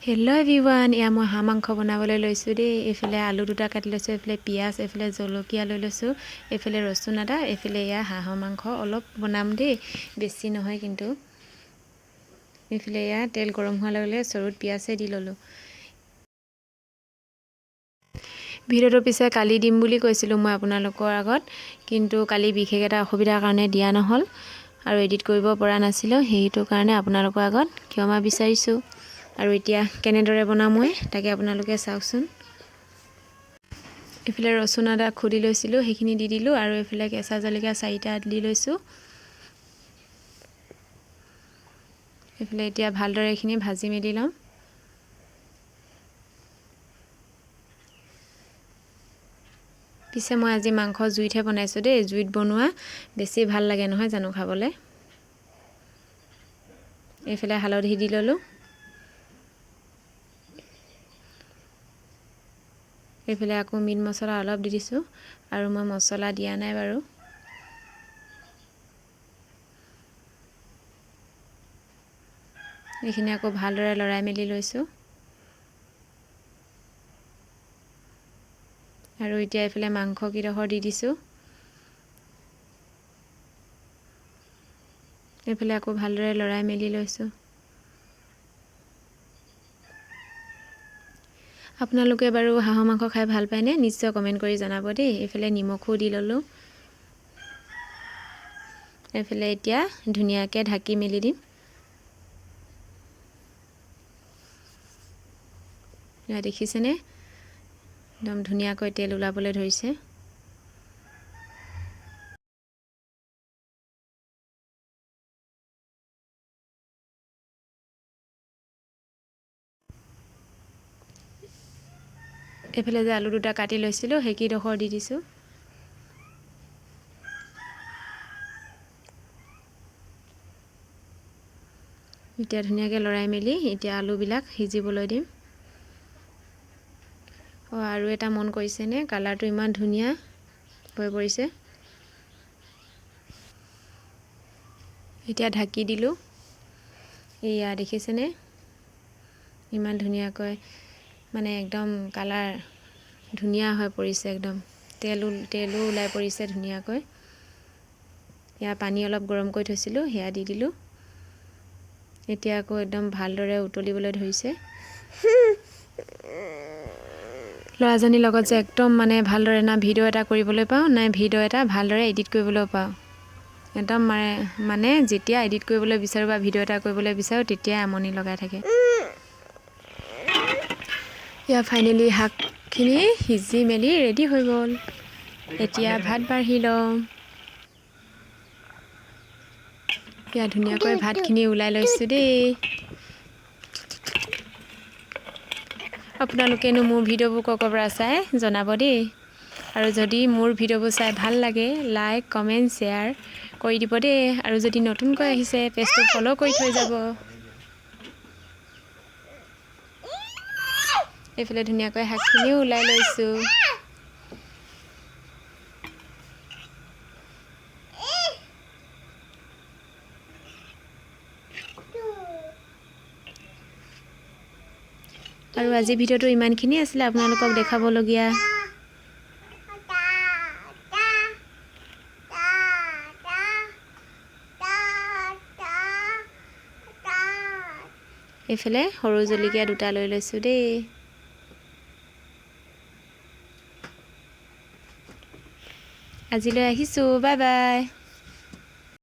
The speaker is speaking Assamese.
হেল্ল' এভৰিৱান, মই হাঁহ মাংস বনাবলৈ লৈছোঁ দেই। এইফালে আলু দুটা কাটি লৈছোঁ, এইফালে পিঁয়াজ, এইফালে জলকীয়া লৈ লৈছোঁ, এইফালে ৰচুন আদা, এইফালে হাঁহৰ মাংস অলপ বনাম দেই, বেছি নহয় কিন্তু। এইফালে তেল গৰম হোৱাৰ লগে লগে চৰুত পিঁয়াজে দি ল'লোঁ। ভিডিঅ'টো পিছে কালি দিম বুলি কৈছিলোঁ মই আপোনালোকৰ আগত, কিন্তু কালি বিশেষ এটা অসুবিধাৰ কাৰণে দিয়া নহ'ল আৰু এডিট কৰিব পৰা নাছিলোঁ। সেইটো কাৰণে আপোনালোকৰ আগত ক্ষমা বিচাৰিছোঁ। আৰু এতিয়া কেনেদৰে বনাওঁ মই তাকে আপোনালোকে চাওকচোন। এইফালে ৰচুন আদা খুদি লৈছিলোঁ, সেইখিনি দি দিলোঁ আৰু এইফালে কেঁচা জলকীয়া 4টা দি লৈছোঁ। এইফালে এতিয়া ভালদৰে এইখিনি ভাজি মেলি ল'ম। পিছে মই আজি মাংস জুইতহে বনাইছোঁ দেই। জুইত বনোৱা বেছি ভাল লাগে নহয় জানো খাবলৈ। এইফালে হালধি দি ল'লোঁ। এইফালে আকৌ মিট মছলা অলপ দি দিছোঁ আৰু মই মছলা দিয়া নাই বাৰু। এইখিনি আকৌ ভালদৰে লৰাই মেলি লৈছোঁ। আৰু এতিয়া এইফালে মাংস কেইডোখৰ দি দিছোঁ। এইফালে আকৌ ভালদৰে লৰাই মেলি লৈছোঁ। আপোনালোকে বাৰু হাঁহৰ মাংস খাই ভাল পায়নে? নিশ্চয় কমেণ্ট কৰি জনাব দেই। এইফালে নিমখো দি ল'লোঁ। এইফালে এতিয়া ধুনীয়াকৈ ঢাকি মেলি দিম। এয়া দেখিছেনে? একদম ধুনীয়াকৈ তেল ওলাবলৈ ধৰিছে। এইফালে যে আলু দুটা কাটি লৈছিলোঁ, সেইকেইডোখৰ দি দিছোঁ। এতিয়া ধুনীয়াকৈ লৰাই মেলি এতিয়া আলুবিলাক সিজিবলৈ দিম। আৰু এটা মন কৰিছেনে? কালাৰটো ইমান ধুনীয়া হৈ পৰিছে। এতিয়া ঢাকি দিলোঁ। এয়া দেখিছেনে? ইমান ধুনীয়াকৈ মানে একদম কালাৰ ধুনীয়া হৈ পৰিছে। একদম তেলো ওলাই পৰিছে ধুনীয়াকৈ। পানী অলপ গৰম কৰি থৈছিলোঁ, সেয়া দি দিলোঁ। এতিয়া আকৌ একদম ভালদৰে উতলিবলৈ ধৰিছে। ল'ৰাজনীৰ লগত যে একদম মানে ভালদৰে না ভিডিঅ' এটা কৰিবলৈ পাওঁ, নাই ভিডিঅ' এটা ভালদৰে এডিট কৰিবলৈ পাওঁ। একদম মানে যেতিয়া এডিট কৰিবলৈ বিচাৰোঁ বা ভিডিঅ' এটা কৰিবলৈ বিচাৰোঁ, তেতিয়াই আমনি লগাই থাকে। ফাইনেলি শাকখিনি সিজি মেলি ৰেডি হৈ গ'ল। এতিয়া ভাত বাঢ়ি ল'ম। ধুনীয়াকৈ ভাতখিনি ওলাই লৈছোঁ দেই। আপোনালোকেনো মোৰ ভিডিঅ'বোৰ ক'ৰ পৰা চাই জনাব দেই। আৰু যদি মোৰ ভিডিঅ'বোৰ চাই ভাল লাগে, লাইক কমেণ্ট শ্বেয়াৰ কৰি দিব দেই। আৰু যদি নতুনকৈ আহিছে পেজটো ফ'ল' কৰি থৈ যাব। এইফালে ধুনীয়াকৈ শাকখিনিও ওলাই লৈছোঁ। আৰু আজি ভিডিঅ'টো ইমানখিনি আছিলে আপোনালোকক দেখাবলগীয়া। এইফালে সৰু জলকীয়া দুটা লৈ লৈছোঁ দেই। আজিলৈ আহিছোঁ, বাই বাই।